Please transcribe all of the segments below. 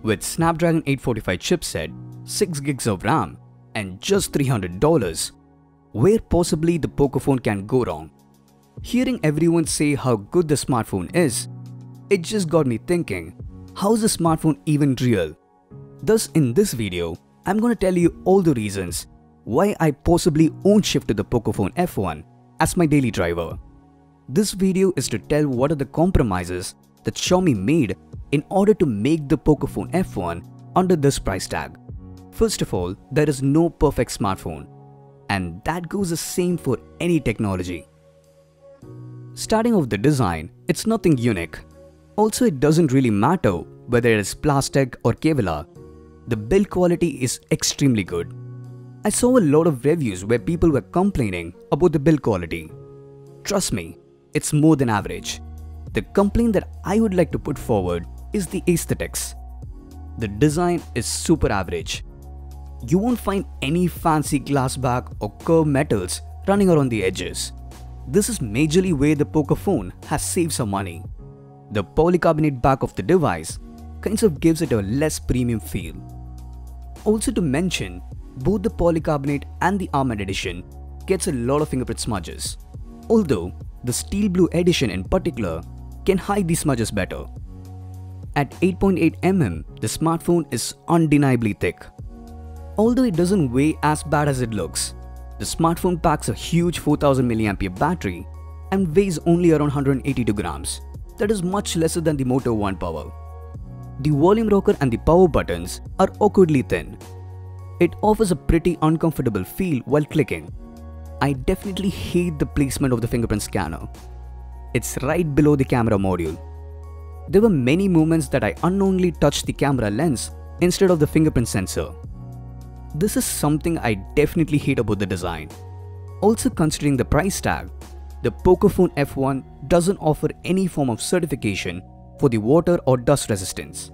With Snapdragon 845 chipset, 6 gigs of RAM, and just $300, where possibly the Pocophone can go wrong? Hearing everyone say how good the smartphone is, it just got me thinking, how is the smartphone even real? Thus, in this video, I'm gonna tell you all the reasons why I possibly won't shift to the Pocophone F1 as my daily driver. This video is to tell what are the compromises that Xiaomi made in order to make the Pocophone F1 under this price tag. First of all, there is no perfect smartphone, and that goes the same for any technology. Starting off the design, it's nothing unique. Also, it doesn't really matter whether it is plastic or Kevlar. The build quality is extremely good. I saw a lot of reviews where people were complaining about the build quality. Trust me, it's more than average. The complaint that I would like to put forward is the aesthetics. The design is super average. You won't find any fancy glass back or curved metals running around the edges. This is majorly where the Pocophone has saved some money. The polycarbonate back of the device kind of gives it a less premium feel. Also to mention, both the polycarbonate and the Armored edition gets a lot of fingerprint smudges. Although, the steel blue edition in particular can hide these smudges better. At 8.8 mm, the smartphone is undeniably thick. Although it doesn't weigh as bad as it looks, the smartphone packs a huge 4000 mAh battery and weighs only around 182 grams. That is much lesser than the Moto One Power. The volume rocker and the power buttons are awkwardly thin. It offers a pretty uncomfortable feel while clicking. I definitely hate the placement of the fingerprint scanner. It's right below the camera module. There were many moments that I unknowingly touched the camera lens instead of the fingerprint sensor. This is something I definitely hate about the design. Also, considering the price tag, the Pocophone F1 doesn't offer any form of certification for the water or dust resistance.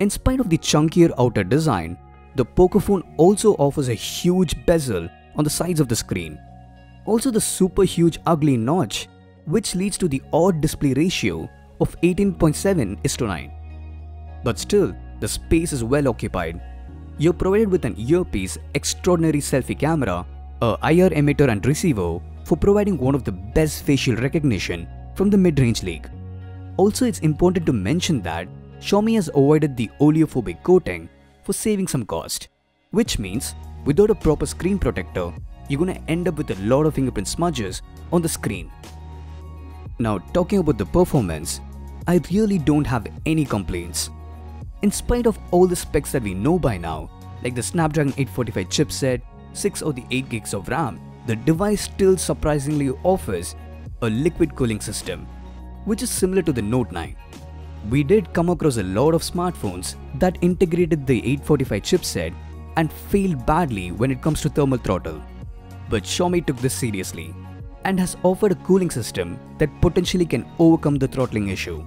In spite of the chunkier outer design, the Pocophone also offers a huge bezel on the sides of the screen. Also the super huge ugly notch, which leads to the odd display ratio of 18:7:9. But still, the space is well occupied. You're provided with an earpiece, extraordinary selfie camera, a IR emitter and receiver for providing one of the best facial recognition from the mid-range league. Also, it's important to mention that Xiaomi has avoided the oleophobic coating for saving some cost, which means without a proper screen protector, you're gonna end up with a lot of fingerprint smudges on the screen. Now, talking about the performance, I really don't have any complaints. In spite of all the specs that we know by now, like the Snapdragon 845 chipset, 6 or the 8 gigs of RAM, the device still surprisingly offers a liquid cooling system, which is similar to the Note 9. We did come across a lot of smartphones that integrated the 845 chipset and failed badly when it comes to thermal throttle. But Xiaomi took this seriously and has offered a cooling system that potentially can overcome the throttling issue.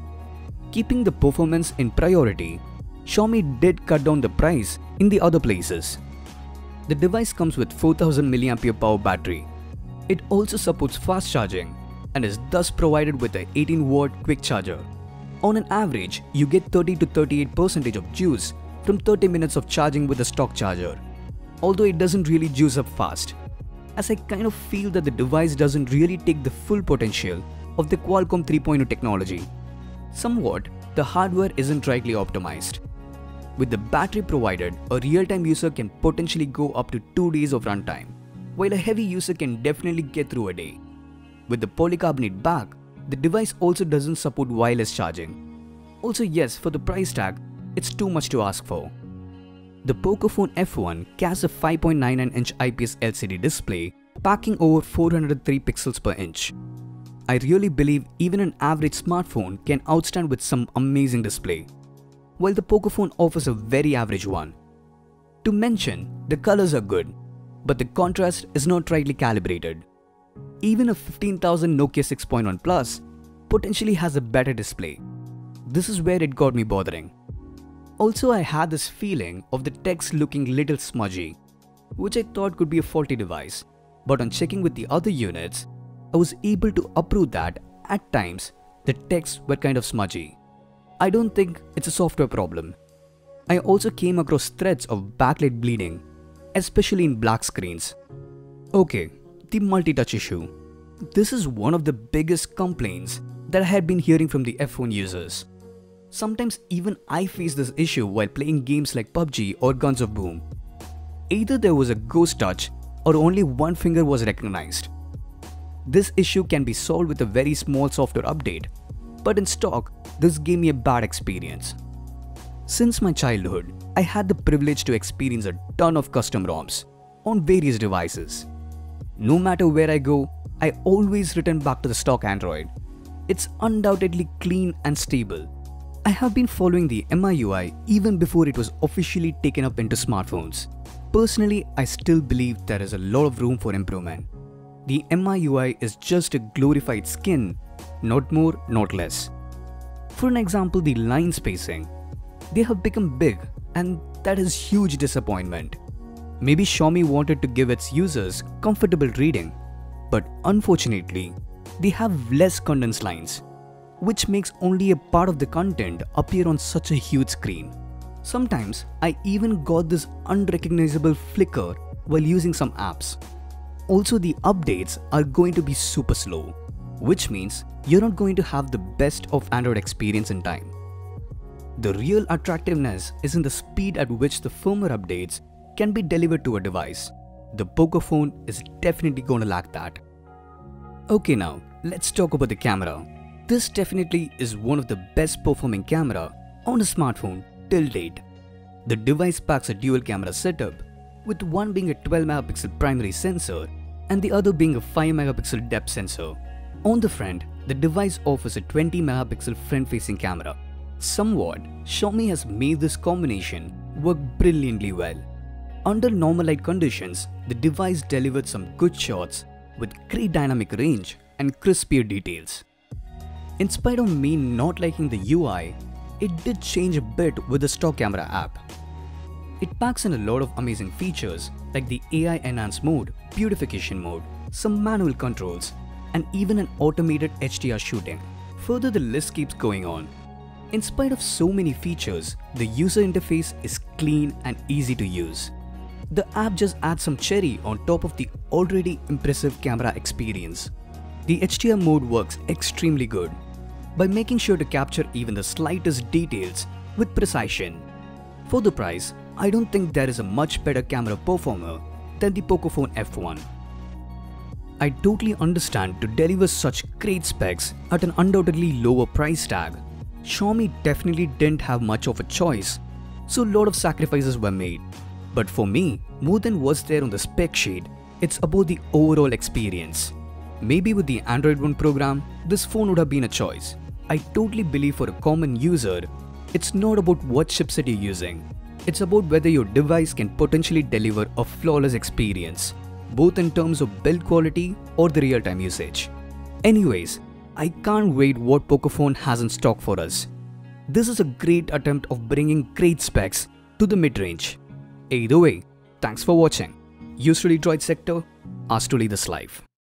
Keeping the performance in priority, Xiaomi did cut down the price in the other places. The device comes with 4000 mAh power battery. It also supports fast charging and is thus provided with a 18-watt quick charger. On an average, you get 30 to 38% of juice from 30 minutes of charging with a stock charger. Although it doesn't really juice up fast, as I kind of feel that the device doesn't really take the full potential of the Qualcomm 3.0 technology. Somewhat, the hardware isn't rightly optimized. With the battery provided, a real-time user can potentially go up to 2 days of runtime, while a heavy user can definitely get through a day. With the polycarbonate back, the device also doesn't support wireless charging. Also, yes, for the price tag, it's too much to ask for. The Pocophone F1 carries a 5.99-inch IPS LCD display, packing over 403 pixels per inch. I really believe even an average smartphone can outstand with some amazing display, while the Pocophone offers a very average one. To mention, the colors are good, but the contrast is not rightly calibrated. Even a 15,000 Nokia 6.1 Plus potentially has a better display. This is where it got me bothering. Also, I had this feeling of the text looking little smudgy, which I thought could be a faulty device, but on checking with the other units, I was able to approve that at times the texts were kind of smudgy. I don't think it's a software problem. I also came across threats of backlight bleeding, especially in black screens. Okay, the multi-touch issue. This is one of the biggest complaints that I had been hearing from the F1 users. Sometimes even I face this issue while playing games like PUBG or Guns of Boom. Either there was a ghost touch or only one finger was recognized. This issue can be solved with a very small software update, but in stock, this gave me a bad experience. Since my childhood, I had the privilege to experience a ton of custom ROMs on various devices. No matter where I go, I always return back to the stock Android. It's undoubtedly clean and stable. I have been following the MIUI even before it was officially taken up into smartphones. Personally, I still believe there is a lot of room for improvement. The MIUI is just a glorified skin, not more, not less. For an example, the line spacing. They have become big, and that is huge disappointment. Maybe Xiaomi wanted to give its users comfortable reading, but unfortunately, they have less condensed lines, which makes only a part of the content appear on such a huge screen. Sometimes I even got this unrecognizable flicker while using some apps. Also, the updates are going to be super slow, which means you're not going to have the best of Android experience in time. The real attractiveness is in the speed at which the firmware updates can be delivered to a device. The Pocophone is definitely gonna lack that. Okay, now let's talk about the camera. This definitely is one of the best performing camera on a smartphone till date. The device packs a dual camera setup, with one being a 12 megapixel primary sensor and the other being a 5 megapixel depth sensor. On the front, the device offers a 20 megapixel front-facing camera. Somewhat, Xiaomi has made this combination work brilliantly well. Under normal light conditions, the device delivered some good shots with great dynamic range and crispier details. In spite of me not liking the UI, it did change a bit with the stock camera app. It packs in a lot of amazing features like the AI enhanced mode, beautification mode, some manual controls, and even an automated HDR shooting. Further, the list keeps going on. In spite of so many features, the user interface is clean and easy to use. The app just adds some cherry on top of the already impressive camera experience. The HDR mode works extremely good by making sure to capture even the slightest details with precision. For the price, I don't think there is a much better camera performer than the Pocophone F1. I totally understand to deliver such great specs at an undoubtedly lower price tag. Xiaomi definitely didn't have much of a choice, so a lot of sacrifices were made. But for me, more than what's there on the spec sheet, it's about the overall experience. Maybe with the Android One program, this phone would have been a choice. I totally believe for a common user, it's not about what chipset you're using. It's about whether your device can potentially deliver a flawless experience, both in terms of build quality or the real-time usage. Anyways, I can't wait what Pocophone has in stock for us. This is a great attempt of bringing great specs to the mid-range. Either way, thanks for watching. Used to lead Droid Sector, asked to lead this life.